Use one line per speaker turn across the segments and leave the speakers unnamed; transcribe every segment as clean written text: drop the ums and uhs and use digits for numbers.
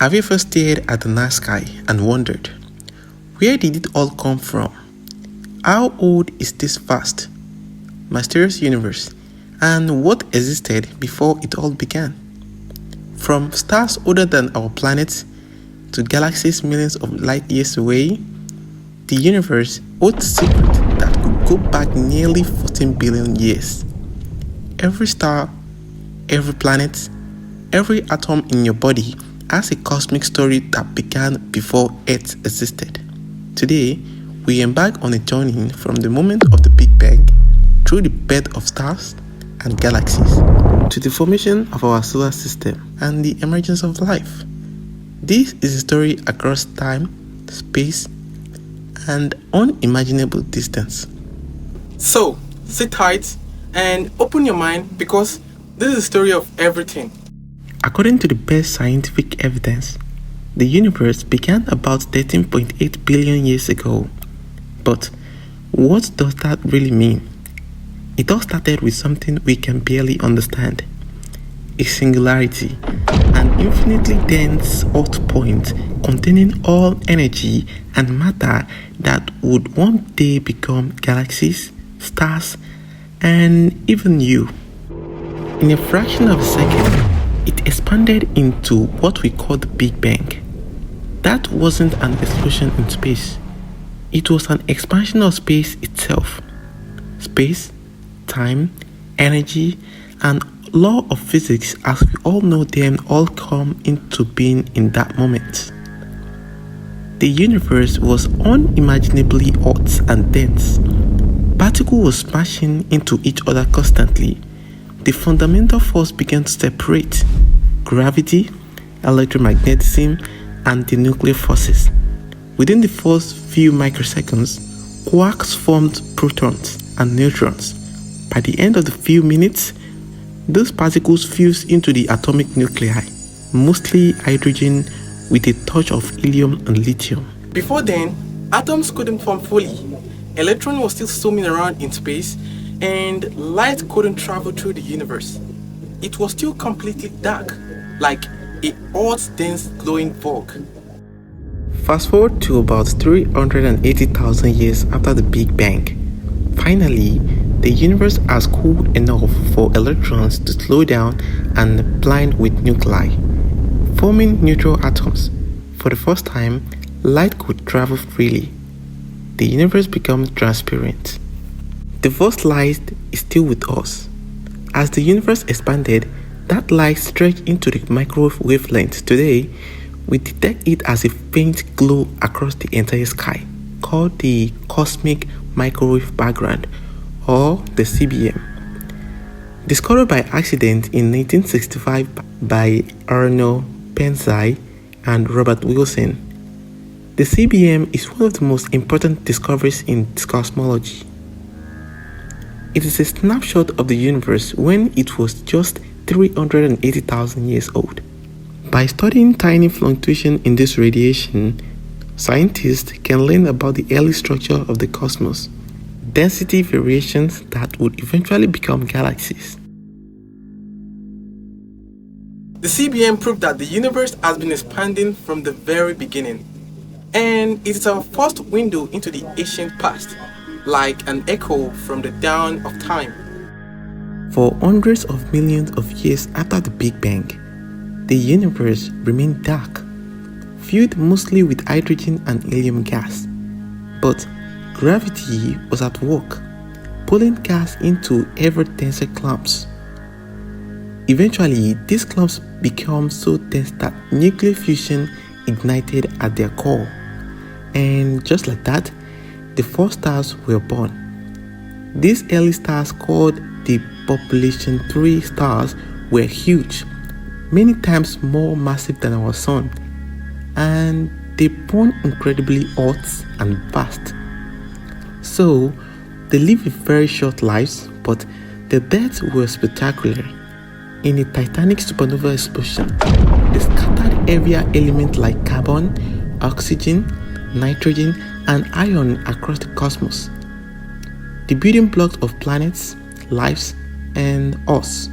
Have you ever stared at the night sky and wondered, where did it all come from? How old is this vast, mysterious universe, and what existed before it all began? From stars older than our planet to galaxies millions of light years away, the universe holds secrets that could go back nearly 14 billion years. Every star, every planet, every atom in your body has a cosmic story that began before Earth existed. Today, we embark on a journey from the moment of the Big Bang through the birth of stars and galaxies to the formation of our solar system and the emergence of life. This is a story across time, space, and unimaginable distance.
So, sit tight and open your mind because this is the story of everything.
According to the best scientific evidence, the universe began about 13.8 billion years ago. But what does that really mean? It all started with something we can barely understand: a singularity, an infinitely dense hot point containing all energy and matter that would one day become galaxies, stars, and even you. In a fraction of a second, it expanded into what we call the Big Bang. That wasn't an explosion in space. It was an expansion of space itself. Space, time, energy, and law of physics as we all know them all come into being in that moment. The universe was unimaginably hot and dense. Particles were smashing into each other constantly. The fundamental force began to separate: gravity, electromagnetism, and the nuclear forces. Within the first few microseconds, quarks formed protons and neutrons. By the end of the few minutes, those particles fused into the atomic nuclei, mostly hydrogen with a touch of helium and lithium.
Before then, atoms couldn't form fully. Electron was still swimming around in space, and light couldn't travel through the universe. It was still completely dark, like a hot, dense, glowing fog.
Fast forward to about 380,000 years after the Big Bang. Finally, the universe has cooled enough for electrons to slow down and blind with nuclei, forming neutral atoms. For the first time, light could travel freely. The universe becomes transparent. The first light is still with us. As the universe expanded, that light stretched into the microwave wavelength. Today, we detect it as a faint glow across the entire sky, called the cosmic microwave background, or the CBM. Discovered by accident in 1965 by Arno Pensai and Robert Wilson, the CBM is one of the most important discoveries in cosmology. It is a snapshot of the universe when it was just 380,000 years old. By studying tiny fluctuations in this radiation, scientists can learn about the early structure of the cosmos, density variations that would eventually become galaxies.
The CBM proved that the universe has been expanding from the very beginning, and it is our first window into the ancient past, like an echo from the dawn of time.
For hundreds of millions of years after the Big Bang, the universe remained dark, filled mostly with hydrogen and helium gas. But gravity was at work, pulling gas into ever denser clumps. Eventually, these clumps became so dense that nuclear fusion ignited at their core. And just like that, the first stars were born. These early stars, called the population 3 stars, were huge, many times more massive than our sun, and they burned incredibly hot and fast. So, they lived very short lives, but their deaths were spectacular. In a titanic supernova explosion, they scattered heavier elements like carbon, oxygen, nitrogen, and iron across the cosmos, the building blocks of planets, lives, and us.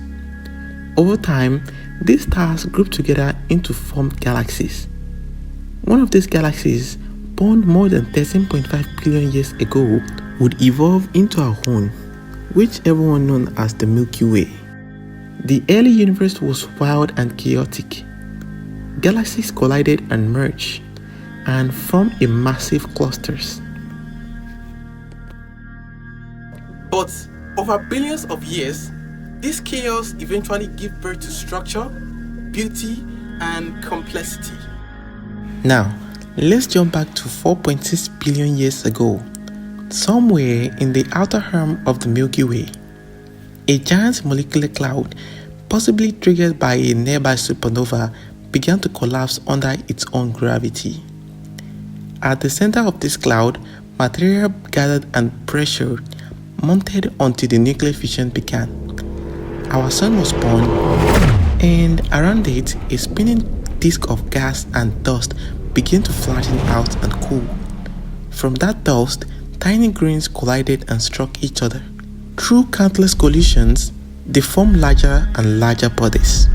Over time, These stars group together to form galaxies. One of these galaxies, born more than 13.5 billion years ago, would evolve into our own, which everyone known as the Milky Way. The early universe was wild and chaotic. Galaxies collided and merged, and formed a massive clusters.
But over billions of years, this chaos eventually gave birth to structure, beauty, and complexity.
Now, let's jump back to 4.6 billion years ago, somewhere in the outer rim of the Milky Way. A giant molecular cloud, possibly triggered by a nearby supernova, began to collapse under its own gravity. At the center of this cloud, material gathered and pressure mounted until the nuclear fission began. Our sun was born, and around it, a spinning disk of gas and dust began to flatten out and cool. From that dust, tiny grains collided and struck each other. Through countless collisions, they formed larger and larger bodies.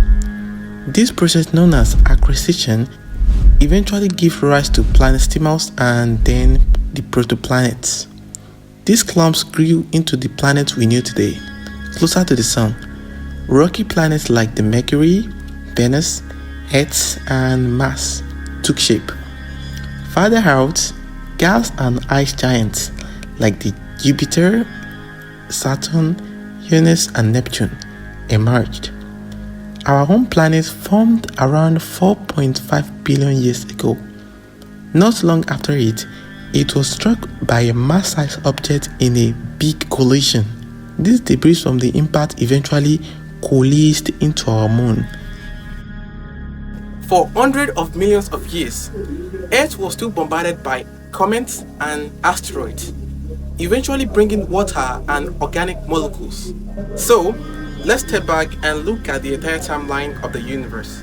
This process, known as accretion, eventually gave rise to planetesimal and then the protoplanets. These clumps grew into the planets we knew today, closer to the Sun. Rocky planets like the Mercury, Venus, Earth, and Mars took shape. Farther out, gas and ice giants like the Jupiter, Saturn, Uranus, and Neptune emerged. Our home planet formed around 4.5 billion years ago. Not long after it was struck by a mass-sized object in a big collision. This debris from the impact eventually coalesced into our moon.
For hundreds of millions of years, Earth was still bombarded by comets and asteroids, eventually bringing water and organic molecules. So, let's step back and look at the entire timeline of the universe.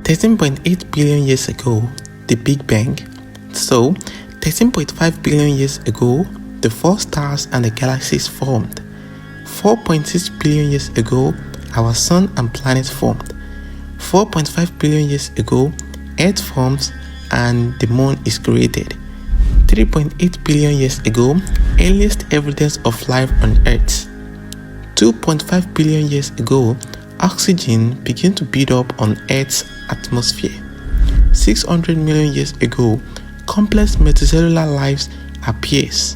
13.8 billion years ago, the Big Bang. So, 13.5 billion years ago, the first stars and the galaxies formed. 4.6 billion years ago, our sun and planets formed. 4.5 billion years ago, Earth forms and the moon is created. 3.8 billion years ago, earliest evidence of life on Earth. 2.5 billion years ago, oxygen began to build up on Earth's atmosphere. 600 million years ago, complex multicellular life appears.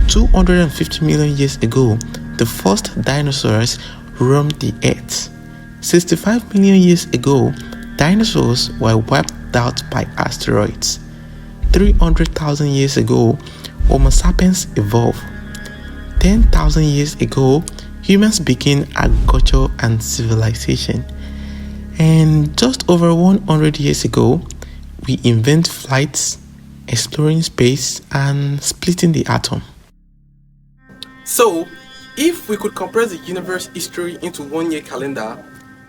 250 million years ago, the first dinosaurs roamed the Earth. 65 million years ago, dinosaurs were wiped out by asteroids. 300,000 years ago, Homo sapiens evolved. 10,000 years ago, humans began agriculture and civilization. And just over 100 years ago, we invent flights, exploring space, and splitting the atom.
So, if we could compress the universe history into 1 year calendar,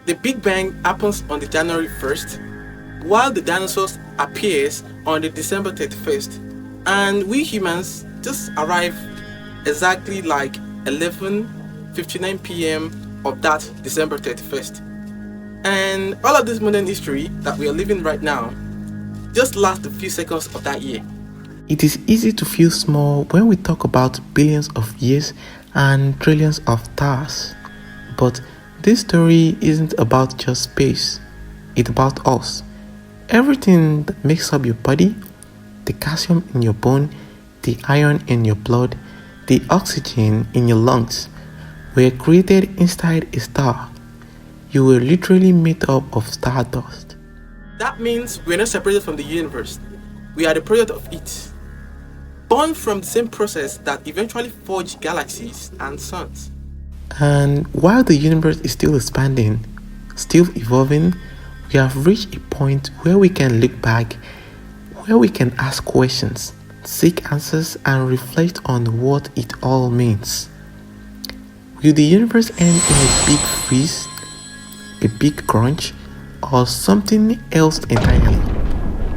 the Big Bang happens on the January 1st, while the dinosaurs appears on the December 31st, and we humans just arrive exactly like 11:59 p.m. of that December 31st. And all of this modern history that we are living right now just lasts a few seconds of that year.
It is easy to feel small when we talk about billions of years and trillions of stars. But this story isn't about just space, it's about us. Everything that makes up your body, the calcium in your bone, the iron in your blood, the oxygen in your lungs, were created inside a star. You were literally made up of stardust.
That means we're not separated from the universe. We are the product of it. Born from the same process that eventually forged galaxies and suns.
And while the universe is still expanding, still evolving, we have reached a point where we can look back, where we can ask questions, seek answers, and reflect on what it all means. Will the universe end in a big freeze, a big crunch, or something else entirely?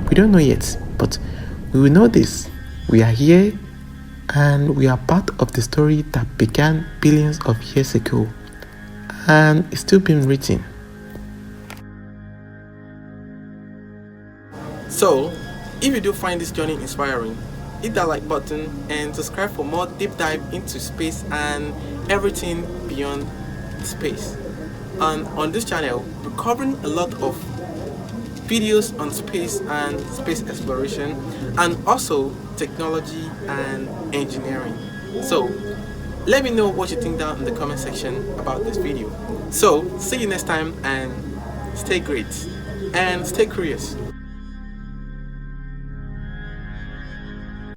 We don't know yet, but we will know this. We are here, and we are part of the story that began billions of years ago, and it's still being written.
So, if you do find this journey inspiring, hit that like button and subscribe for more deep dive into space and everything beyond space. And on this channel, we're covering a lot of videos on space and space exploration, and also technology and engineering. So, let me know what you think down in the comment section about this video. So, see you next time and stay great and stay curious.